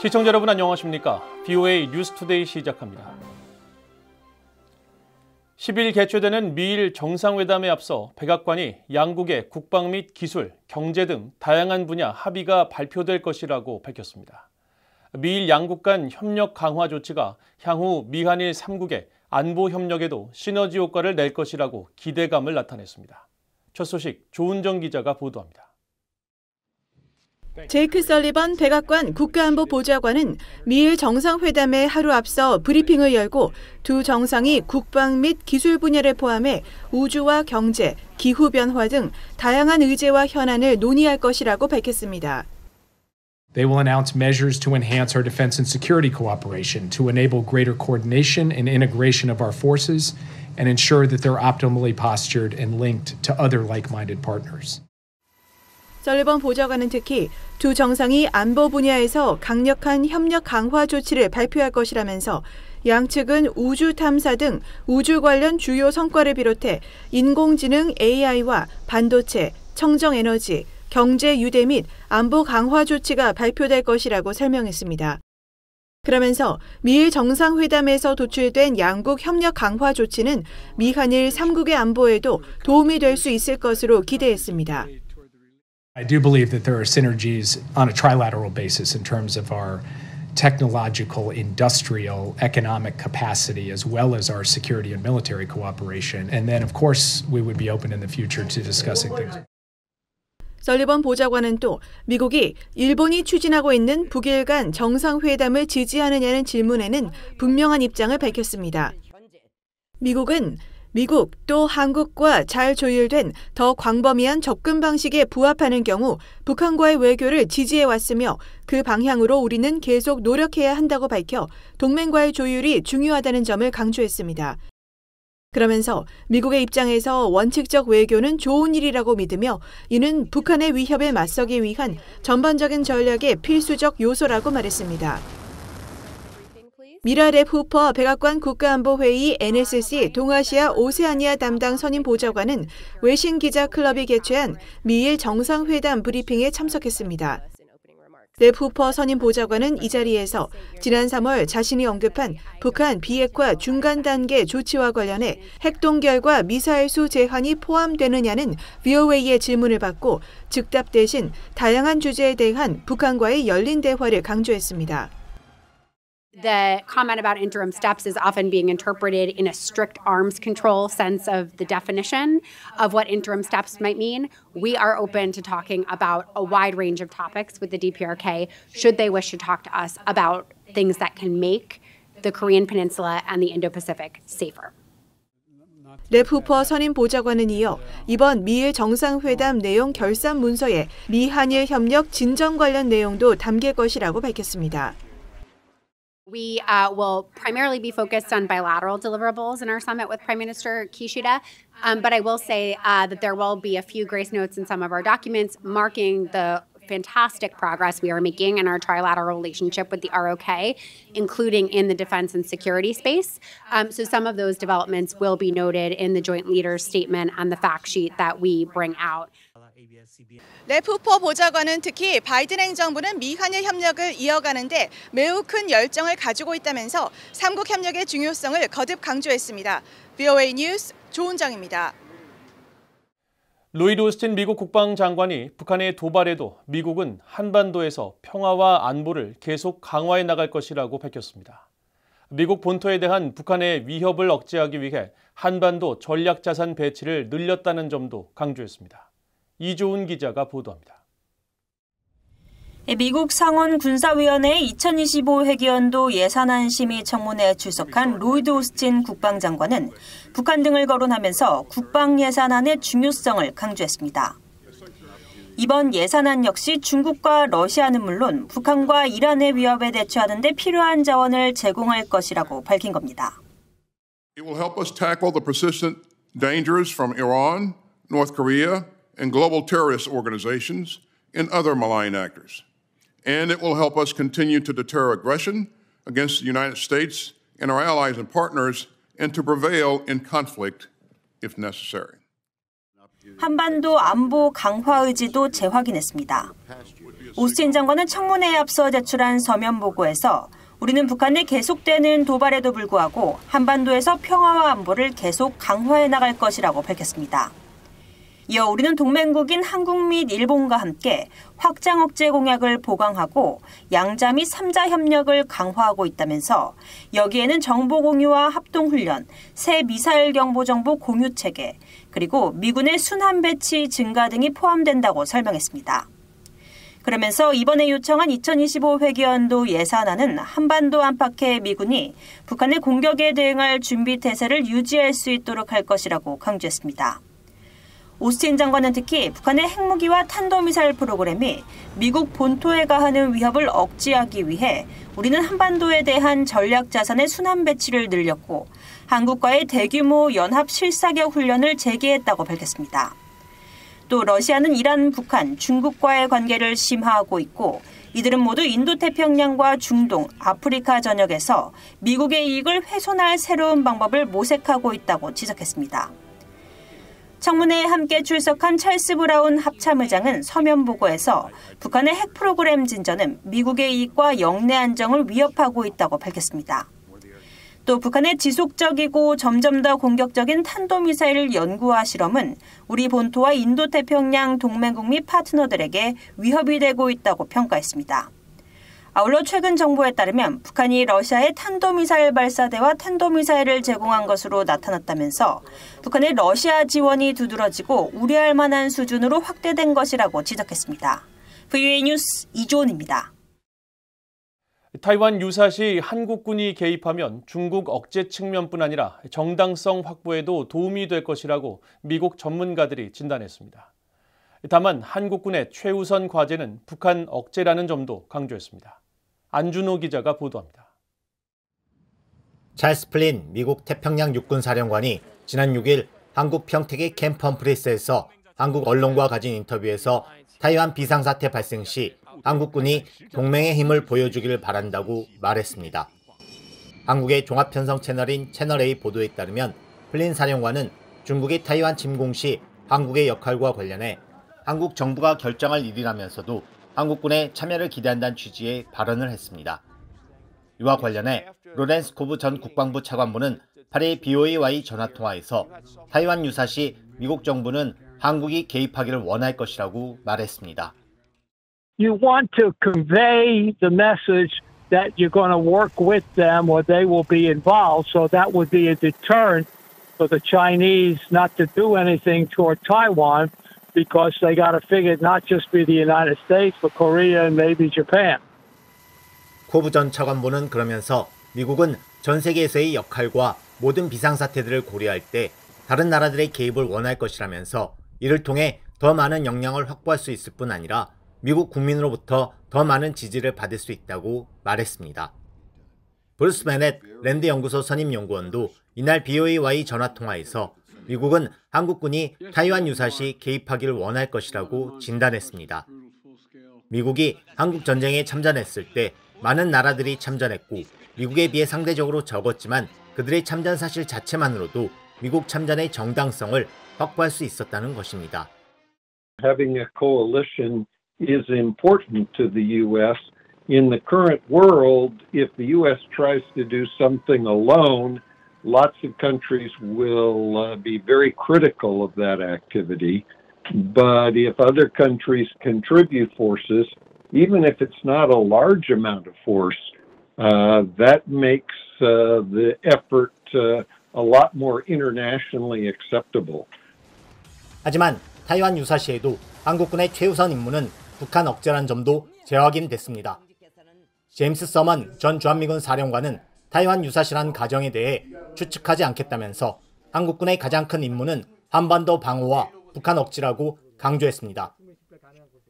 시청자 여러분 안녕하십니까? BOA 뉴스투데이 시작합니다. 10일 개최되는 미일 정상회담에 앞서 백악관이 양국의 국방 및 기술, 경제 등 다양한 분야 합의가 발표될 것이라고 밝혔습니다. 미일 양국 간 협력 강화 조치가 향후 미한일 3국의 안보 협력에도 시너지 효과를 낼 것이라고 기대감을 나타냈습니다. 첫 소식 조은정 기자가 보도합니다. 제이크 설리번 백악관 국가안보보좌관은 미일 정상회담에 하루 앞서 브리핑을 열고 두 정상이 국방 및 기술 분야를 포함해 우주와 경제, 기후변화 등 다양한 의제와 현안을 논의할 것이라고 밝혔습니다. They will announce measures to enhance our defense and security cooperation to enable greater coordination and integration of our forces and ensure that they're optimally postured and linked to other like-minded partners. 설리번 보좌관은 특히 두 정상이 안보 분야에서 강력한 협력 강화 조치를 발표할 것이라면서 양측은 우주 탐사 등 우주 관련 주요 성과를 비롯해 인공지능 AI와 반도체, 청정에너지, 경제 유대 및 안보 강화 조치가 발표될 것이라고 설명했습니다. 그러면서 미일 정상회담에서 도출된 양국 협력 강화 조치는 미한일 3국의 안보에도 도움이 될 수 있을 것으로 기대했습니다. I do believe that there are synergies on a trilateral basis in terms of our technological, industrial, economic capacity, as well as our security and military cooperation. And then, of course, we would be open in the future to discussing things. 설리번 보좌관은 또 미국이 일본이 추진하고 있는 북일 간 정상회담을 지지하느냐는 질문에는 분명한 입장을 밝혔습니다. 미국은 미국 또 한국과 잘 조율된 더 광범위한 접근 방식에 부합하는 경우 북한과의 외교를 지지해왔으며 그 방향으로 우리는 계속 노력해야 한다고 밝혀 동맹과의 조율이 중요하다는 점을 강조했습니다. 그러면서 미국의 입장에서 원칙적 외교는 좋은 일이라고 믿으며 이는 북한의 위협에 맞서기 위한 전반적인 전략의 필수적 요소라고 말했습니다. 미라 랩 후퍼 백악관 국가안보회의 NSC 동아시아 오세아니아 담당 선임 보좌관은 외신 기자 클럽이 개최한 미일 정상회담 브리핑에 참석했습니다. 랩 후퍼 선임 보좌관은 이 자리에서 지난 3월 자신이 언급한 북한 비핵화 중간 단계 조치와 관련해 핵동결과 미사일수 제한이 포함되느냐는 BOA의 질문을 받고 즉답 대신 다양한 주제에 대한 북한과의 열린 대화를 강조했습니다. The comment about interim steps is often being interpreted in a strict arms control sense of the definition of what interim steps might mean. We are open to talking about a wide range of topics with the DPRK should they wish to talk to us about things that can make the Korean Peninsula and the Indo-Pacific safer. 랩 후퍼 선임 보좌관은 이어 이번 미일 정상회담 내용 결산 문서에 미한일 협력 진전 관련 내용도 담길 것이라고 밝혔습니다. We will primarily be focused on bilateral deliverables in our summit with Prime Minister Kishida, but I will say that there will be a few grace notes in some of our documents marking the fantastic progress we are making in our trilateral relationship with the ROK, including in the defense and security space. So some of those developments will be noted in the joint leaders statement and the fact sheet that we bring out. 랩 후퍼 보좌관은 특히 바이든 행정부는 미한일 협력을 이어가는데 매우 큰 열정을 가지고 있다면서 3국 협력의 중요성을 거듭 강조했습니다. BOA 뉴스 조은정입니다. 로이드 오스틴 미국 국방장관이 북한의 도발에도 미국은 한반도에서 평화와 안보를 계속 강화해 나갈 것이라고 밝혔습니다. 미국 본토에 대한 북한의 위협을 억제하기 위해 한반도 전략자산 배치를 늘렸다는 점도 강조했습니다. 이조은 기자가 보도합니다. 미국 상원 군사위원회 2025 회기연도 예산안 심의 청문회에 출석한 로이드 오스틴 국방장관은 북한 등을 거론하면서 국방 예산안의 중요성을 강조했습니다. 이번 예산안 역시 중국과 러시아는 물론 북한과 이란의 위협에 대처하는 데 필요한 자원을 제공할 것이라고 밝힌 겁니다. It will help us tackle the persistent dangers from Iran, North Korea, and global terrorist organizations and other malign actors. And it will help us continue to deter aggression against the United States and our allies and partners and to prevail in conflict if necessary. 한반도 안보 강화 의지도 재확인했습니다. 오스틴 장관은 청문회에 앞서 제출한 서면 보고에서 우리는 북한의 계속되는 도발에도 불구하고 한반도에서 평화와 안보를 계속 강화해 나갈 것이라고 밝혔습니다. 이어 우리는 동맹국인 한국 및 일본과 함께 확장 억제 공약을 보강하고 양자 및 3자 협력을 강화하고 있다면서 여기에는 정보 공유와 합동훈련, 새 미사일 경보 정보 공유 체계, 그리고 미군의 순환 배치 증가 등이 포함된다고 설명했습니다. 그러면서 이번에 요청한 2025 회계연도 예산안은 한반도 안팎의 미군이 북한의 공격에 대응할 준비 태세를 유지할 수 있도록 할 것이라고 강조했습니다. 오스틴 장관은 특히 북한의 핵무기와 탄도미사일 프로그램이 미국 본토에 가하는 위협을 억제하기 위해 우리는 한반도에 대한 전략 자산의 순환 배치를 늘렸고 한국과의 대규모 연합 실사격 훈련을 재개했다고 밝혔습니다. 또 러시아는 이란, 북한, 중국과의 관계를 심화하고 있고 이들은 모두 인도태평양과 중동, 아프리카 전역에서 미국의 이익을 훼손할 새로운 방법을 모색하고 있다고 지적했습니다. 청문회에 함께 출석한 찰스 브라운 합참의장은 서면 보고에서 북한의 핵 프로그램 진전은 미국의 이익과 영내 안정을 위협하고 있다고 밝혔습니다. 또 북한의 지속적이고 점점 더 공격적인 탄도미사일 연구와 실험은 우리 본토와 인도태평양 동맹국 및 파트너들에게 위협이 되고 있다고 평가했습니다. 아울러 최근 정보에 따르면 북한이 러시아에 탄도미사일 발사대와 탄도미사일을 제공한 것으로 나타났다면서 북한의 러시아 지원이 두드러지고 우려할 만한 수준으로 확대된 것이라고 지적했습니다. VOA 뉴스 이조은입니다. 타이완 유사시 한국군이 개입하면 중국 억제 측면뿐 아니라 정당성 확보에도 도움이 될 것이라고 미국 전문가들이 진단했습니다. 다만 한국군의 최우선 과제는 북한 억제라는 점도 강조했습니다. 안준호 기자가 보도합니다. 찰스 플린 미국 태평양 육군사령관이 지난 6일 한국 평택의 캠프 험프리스에서 한국 언론과 가진 인터뷰에서 타이완 비상사태 발생 시 한국군이 동맹의 힘을 보여주기를 바란다고 말했습니다. 한국의 종합편성 채널인 채널A 보도에 따르면 플린 사령관은 중국의 타이완 침공 시 한국의 역할과 관련해 한국 정부가 결정할 일이라면서도 한국군의 참여를 기대한다는 취지의 발언을 했습니다. 이와 관련해 로렌스 코브 전 국방부 차관보는 8일 BOA와의 전화통화에서 타이완 유사시 미국 정부는 한국이 개입하기를 원할 것이라고 말했습니다. You want to convey the message that you're going to work with them or they will be involved, so that would be a deterrent for the Chinese not to do anything toward Taiwan. Because they got to figure not just be the United States, but Korea and maybe Japan. 코브 전 차관보는 그러면서 미국은 전 세계에서의 역할과 모든 비상사태들을 고려할 때 다른 나라들의 개입을 원할 것이라면서 이를 통해 더 많은 역량을 확보할 수 있을 뿐 아니라 미국 국민으로부터 더 많은 지지를 받을 수 있다고 말했습니다. 브루스 베넷 랜드 연구소 선임 연구원도 이날 BOA와의 전화통화에서 미국은 한국군이 타이완 유사시 개입하기를 원할 것이라고 진단했습니다. 미국이 한국 전쟁에 참전했을 때 많은 나라들이 참전했고 미국에 비해 상대적으로 적었지만 그들의 참전 사실 자체만으로도 미국 참전의 정당성을 확보할 수 있었다는 것입니다. Having a coalition is important to the U.S. In the current world, if the U.S. tries to do something alone, lots of countries will be very critical of that activity. But if other countries contribute forces, even if it's not a large amount of force, that makes the effort a lot more internationally acceptable. 하지만 타이완 유사시에도 한국군의 최우선 임무는 북한 억제라는 점도 재확인됐습니다. 제임스 서먼 전 주한미군 사령관은 타이완 유사시라는 가정에 대해 추측하지 않겠다면서 한국군의 가장 큰 임무는 한반도 방어와 북한 억지라고 강조했습니다.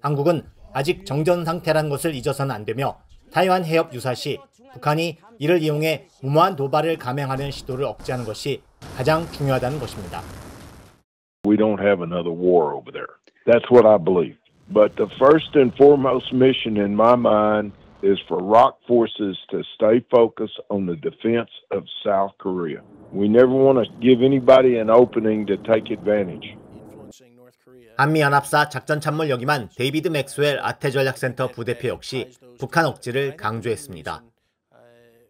한국은 아직 정전 상태라는 것을 잊어서는 안 되며 타이완 해협 유사시 북한이 이를 이용해 무모한 도발을 감행하는 시도를 억제하는 것이 가장 중요하다는 것입니다. We don't have another war over there. That's what I believe. But the first and foremost mission in my mind is for ROK forces to stay focused on the defense of South Korea. We never want to give anybody an opening to take advantage. 한미연합사 작전참모를 역임한 데이비드 맥스웰 아태전략센터 부대표 역시 북한 억지를 강조했습니다.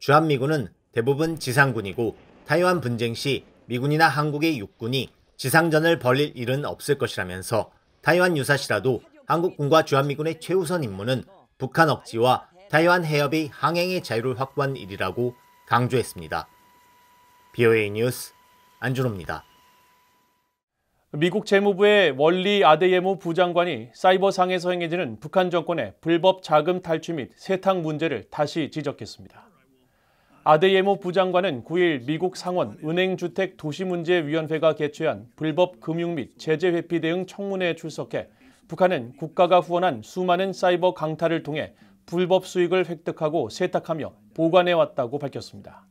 주한미군은 대부분 지상군이고 타이완 분쟁 시 미군이나 한국의 육군이 지상전을 벌일 일은 없을 것이라면서 타이완 유사시라도 한국군과 주한미군의 최우선 임무는 북한 억지와 타이완 해협의 항행의 자유를 확보한 일이라고 강조했습니다. BOA 뉴스 안준호입니다. 미국 재무부의 월리 아데예모 부장관이 사이버상에서 행해지는 북한 정권의 불법 자금 탈취 및 세탁 문제를 다시 지적했습니다. 아데예모 부장관은 9일 미국 상원 은행주택도시문제위원회가 개최한 불법 금융 및 제재 회피 대응 청문회에 출석해 북한은 국가가 후원한 수많은 사이버 강탈을 통해 불법 수익을 획득하고 세탁하며 보관해왔다고 밝혔습니다.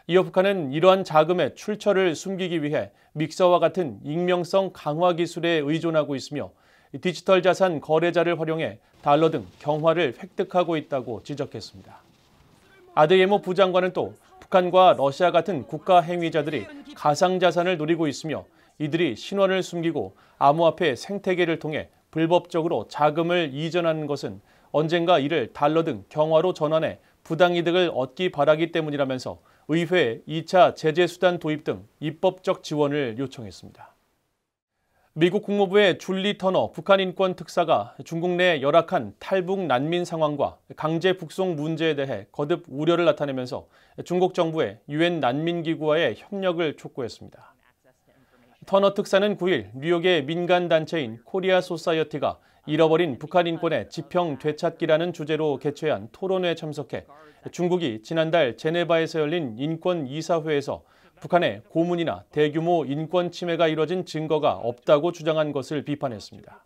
이어 북한은 이러한 자금의 출처를 숨기기 위해 믹서와 같은 익명성 강화 기술에 의존하고 있으며 디지털 자산 거래자를 활용해 달러 등 경화를 획득하고 있다고 지적했습니다. 아데예모 부장관은 또 북한과 러시아 같은 국가 행위자들이 가상자산을 노리고 있으며 이들이 신원을 숨기고 암호화폐 생태계를 통해 불법적으로 자금을 이전하는 것은 언젠가 이를 달러 등 경화로 전환해 부당이득을 얻기 바라기 때문이라면서 의회에 2차 제재 수단 도입 등 입법적 지원을 요청했습니다. 미국 국무부의 줄리 터너 북한 인권 특사가 중국 내 열악한 탈북 난민 상황과 강제 북송 문제에 대해 거듭 우려를 나타내면서 중국 정부의 유엔 난민기구와의 협력을 촉구했습니다. 터너 특사는 9일 뉴욕의 민간 단체인 코리아 소사이어티가 잃어버린 북한 인권의 지평 되찾기라는 주제로 개최한 토론회에 참석해 중국이 지난달 제네바에서 열린 인권 이사회에서 북한의 고문이나 대규모 인권 침해가 이뤄진 증거가 없다고 주장한 것을 비판했습니다.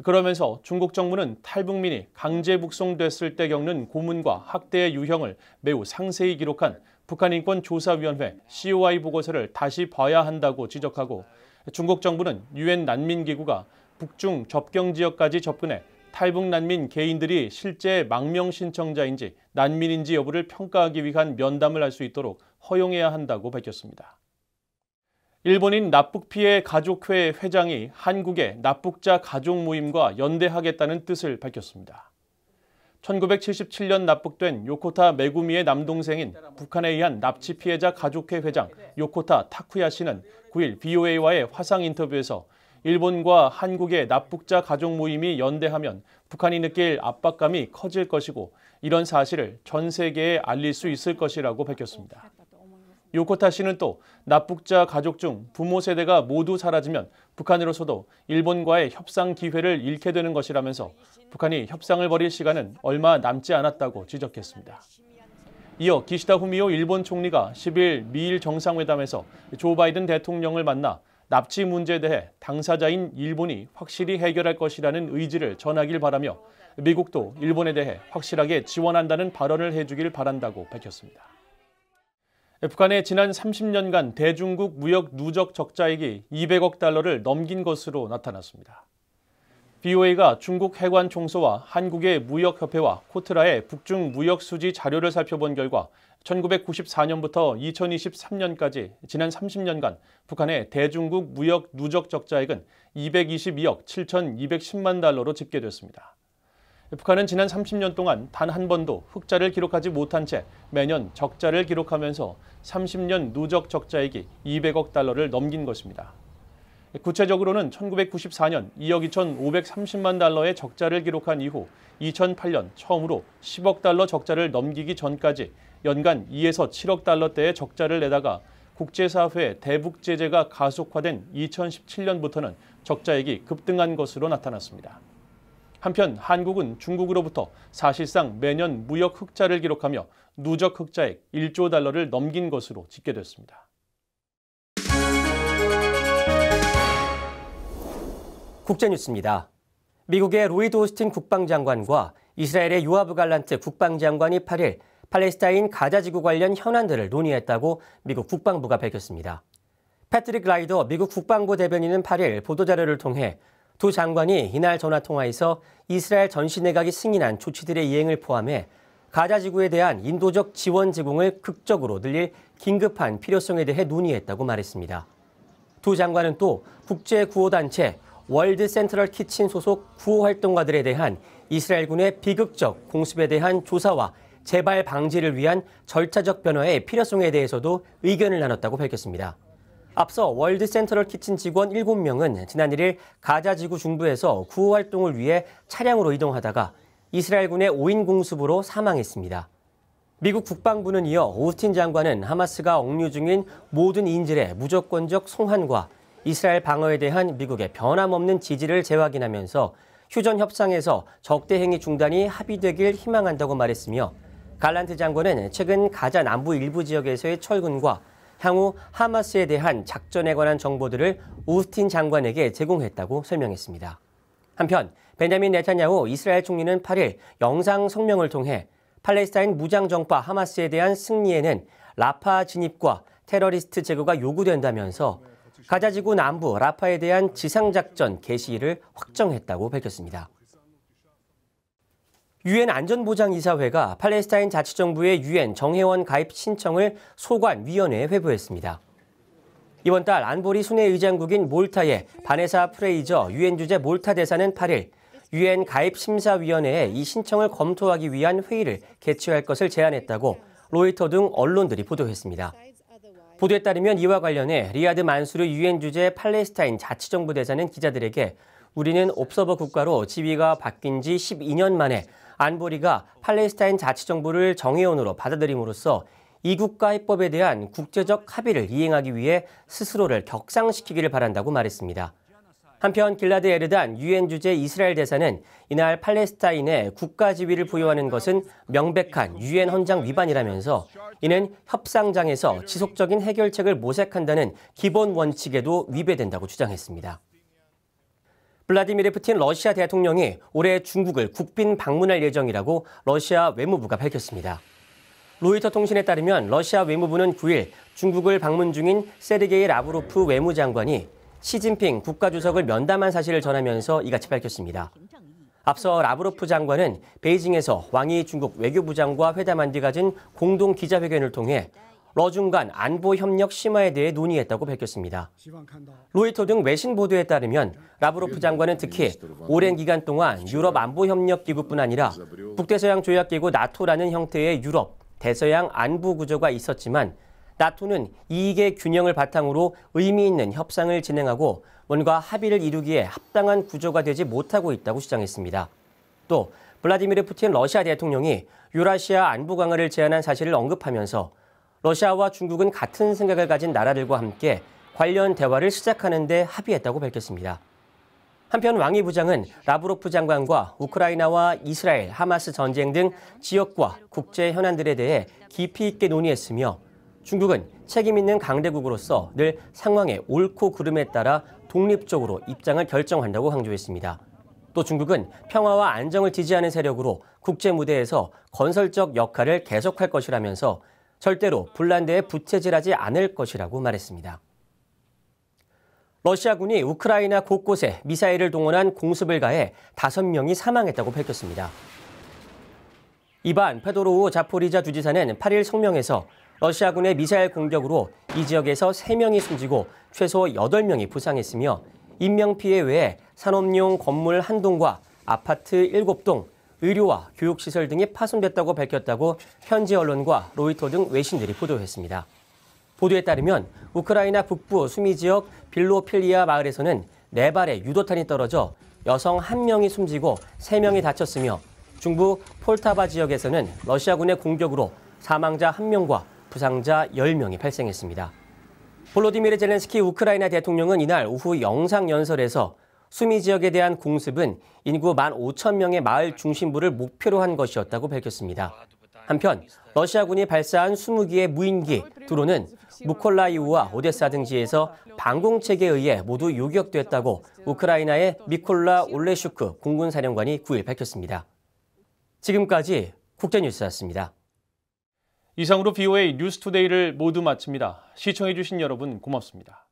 그러면서 중국 정부는 탈북민이 강제 북송됐을 때 겪는 고문과 학대의 유형을 매우 상세히 기록한 북한인권조사위원회 COI 보고서를 다시 봐야 한다고 지적하고 중국 정부는 유엔 난민기구가 북중 접경 지역까지 접근해 탈북 난민 개인들이 실제 망명 신청자인지 난민인지 여부를 평가하기 위한 면담을 할 수 있도록 허용해야 한다고 밝혔습니다. 일본인 납북피해 가족회 회장이 한국의 납북자 가족 모임과 연대하겠다는 뜻을 밝혔습니다. 1977년 납북된 요코타 메구미의 남동생인 북한에 의한 납치 피해자 가족회 회장 요코타 타쿠야 씨는 9일 BOA와의 화상 인터뷰에서 일본과 한국의 납북자 가족 모임이 연대하면 북한이 느낄 압박감이 커질 것이고 이런 사실을 전 세계에 알릴 수 있을 것이라고 밝혔습니다. 요코타 씨는 또 납북자 가족 중 부모 세대가 모두 사라지면 북한으로서도 일본과의 협상 기회를 잃게 되는 것이라면서 북한이 협상을 벌일 시간은 얼마 남지 않았다고 지적했습니다. 이어 기시다 후미오 일본 총리가 10일 미일 정상회담에서 조 바이든 대통령을 만나 납치 문제에 대해 당사자인 일본이 확실히 해결할 것이라는 의지를 전하길 바라며 미국도 일본에 대해 확실하게 지원한다는 발언을 해주길 바란다고 밝혔습니다. 북한의 지난 30년간 대중국 무역 누적 적자액이 200억 달러를 넘긴 것으로 나타났습니다. BOA가 중국 해관총소와 한국의 무역협회와 코트라의 북중 무역 수지 자료를 살펴본 결과 1994년부터 2023년까지 지난 30년간 북한의 대중국 무역 누적 적자액은 222억 7,210만 달러로 집계됐습니다. 북한은 지난 30년 동안 단 한 번도 흑자를 기록하지 못한 채 매년 적자를 기록하면서 30년 누적 적자액이 200억 달러를 넘긴 것입니다. 구체적으로는 1994년 2억 2,530만 달러의 적자를 기록한 이후 2008년 처음으로 10억 달러 적자를 넘기기 전까지 연간 2에서 7억 달러대의 적자를 내다가 국제사회 대북 제재가 가속화된 2017년부터는 적자액이 급등한 것으로 나타났습니다. 한편 한국은 중국으로부터 사실상 매년 무역 흑자를 기록하며 누적 흑자액 1조 달러를 넘긴 것으로 집계됐습니다. 국제뉴스입니다. 미국의 로이드 오스틴 국방장관과 이스라엘의 요아브 갈란트 국방장관이 8일 팔레스타인 가자지구 관련 현안들을 논의했다고 미국 국방부가 밝혔습니다. 패트릭 라이더 미국 국방부 대변인은 8일 보도자료를 통해 두 장관이 이날 전화통화에서 이스라엘 전시 내각이 승인한 조치들의 이행을 포함해 가자지구에 대한 인도적 지원 제공을 극적으로 늘릴 긴급한 필요성에 대해 논의했다고 말했습니다. 두 장관은 또 국제구호단체 월드 센트럴 키친 소속 구호 활동가들에 대한 이스라엘군의 비극적 공습에 대한 조사와 재발 방지를 위한 절차적 변화의 필요성에 대해서도 의견을 나눴다고 밝혔습니다. 앞서 월드 센트럴 키친 직원 7명은 지난 1일 가자 지구 중부에서 구호 활동을 위해 차량으로 이동하다가 이스라엘군의 5인 공습으로 사망했습니다. 미국 국방부는 이어 오스틴 장관은 하마스가 억류 중인 모든 인질의 무조건적 송환과 이스라엘 방어에 대한 미국의 변함없는 지지를 재확인하면서 휴전 협상에서 적대 행위 중단이 합의되길 희망한다고 말했으며 갈란트 장관은 최근 가자 남부 일부 지역에서의 철군과 향후 하마스에 대한 작전에 관한 정보들을 오스틴 장관에게 제공했다고 설명했습니다. 한편 베냐민 네타냐후 이스라엘 총리는 8일 영상 성명을 통해 팔레스타인 무장정파 하마스에 대한 승리에는 라파 진입과 테러리스트 제거가 요구된다면서 가자지구 남부 라파에 대한 지상작전 개시를 확정했다고 밝혔습니다. 유엔 안전보장이사회가 팔레스타인 자치정부의 유엔 정회원 가입 신청을 소관위원회에 회부했습니다. 이번 달 안보리 순회의장국인 몰타의 바네사 프레이저 유엔 주재 몰타 대사는 8일 유엔 가입심사위원회에 이 신청을 검토하기 위한 회의를 개최할 것을 제안했다고 로이터 등 언론들이 보도했습니다. 보도에 따르면 이와 관련해 리야드 만수르 유엔 주재 팔레스타인 자치정부 대사는 기자들에게 우리는 옵서버 국가로 지위가 바뀐 지 12년 만에 안보리가 팔레스타인 자치정부를 정회원으로 받아들임으로써 이 국가 해법에 대한 국제적 합의를 이행하기 위해 스스로를 격상시키기를 바란다고 말했습니다. 한편 길라드 에르단 유엔 주재 이스라엘 대사는 이날 팔레스타인에 국가 지위를 부여하는 것은 명백한 유엔 헌장 위반이라면서 이는 협상장에서 지속적인 해결책을 모색한다는 기본 원칙에도 위배된다고 주장했습니다. 블라디미르 푸틴 러시아 대통령이 올해 중국을 국빈 방문할 예정이라고 러시아 외무부가 밝혔습니다. 로이터 통신에 따르면 러시아 외무부는 9일 중국을 방문 중인 세르게이 라브로프 외무장관이 시진핑 국가주석을 면담한 사실을 전하면서 이같이 밝혔습니다. 앞서 라브로프 장관은 베이징에서 왕이 중국 외교부장과 회담한 뒤 가진 공동 기자회견을 통해 러중 간 안보 협력 심화에 대해 논의했다고 밝혔습니다. 로이터 등 외신 보도에 따르면 라브로프 장관은 특히 오랜 기간 동안 유럽 안보협력기구뿐 아니라 북대서양 조약기구 나토라는 형태의 유럽, 대서양 안보 구조가 있었지만 나토는 이익의 균형을 바탕으로 의미 있는 협상을 진행하고 뭔가 합의를 이루기에 합당한 구조가 되지 못하고 있다고 주장했습니다. 또 블라디미르 푸틴 러시아 대통령이 유라시아 안보 강화를 제안한 사실을 언급하면서 러시아와 중국은 같은 생각을 가진 나라들과 함께 관련 대화를 시작하는 데 합의했다고 밝혔습니다. 한편 왕이 부장은 라브로프 장관과 우크라이나와 이스라엘, 하마스 전쟁 등 지역과 국제 현안들에 대해 깊이 있게 논의했으며 중국은 책임 있는 강대국으로서 늘 상황의 옳고 그름에 따라 독립적으로 입장을 결정한다고 강조했습니다. 또 중국은 평화와 안정을 지지하는 세력으로 국제 무대에서 건설적 역할을 계속할 것이라면서 절대로 분란대에 부채질하지 않을 것이라고 말했습니다. 러시아군이 우크라이나 곳곳에 미사일을 동원한 공습을 가해 5명이 사망했다고 밝혔습니다. 이반 페도로우 자포리자 주지사는 8일 성명에서 러시아군의 미사일 공격으로 이 지역에서 3명이 숨지고 최소 8명이 부상했으며 인명피해 외에 산업용 건물 1동과 아파트 7동, 의료와 교육시설 등이 파손됐다고 밝혔다고 현지 언론과 로이터 등 외신들이 보도했습니다. 보도에 따르면 우크라이나 북부 수미 지역 빌로필리아 마을에서는 4발의 유도탄이 떨어져 여성 1명이 숨지고 3명이 다쳤으며 중부 폴타바 지역에서는 러시아군의 공격으로 사망자 1명과 부상자 10명이 발생했습니다. 볼로디미르 젤렌스키 우크라이나 대통령은 이날 오후 영상연설에서 수미 지역에 대한 공습은 인구 15,000명의 마을 중심부를 목표로 한 것이었다고 밝혔습니다. 한편 러시아군이 발사한 20기의 무인기, 드론은 무콜라이우와 오데사 등 지에서 방공책에 의해 모두 요격됐다고 우크라이나의 미콜라 올레슈크 공군사령관이 9일 밝혔습니다. 지금까지 국제뉴스였습니다. 이상으로 BOA 뉴스투데이를 모두 마칩니다. 시청해주신 여러분 고맙습니다.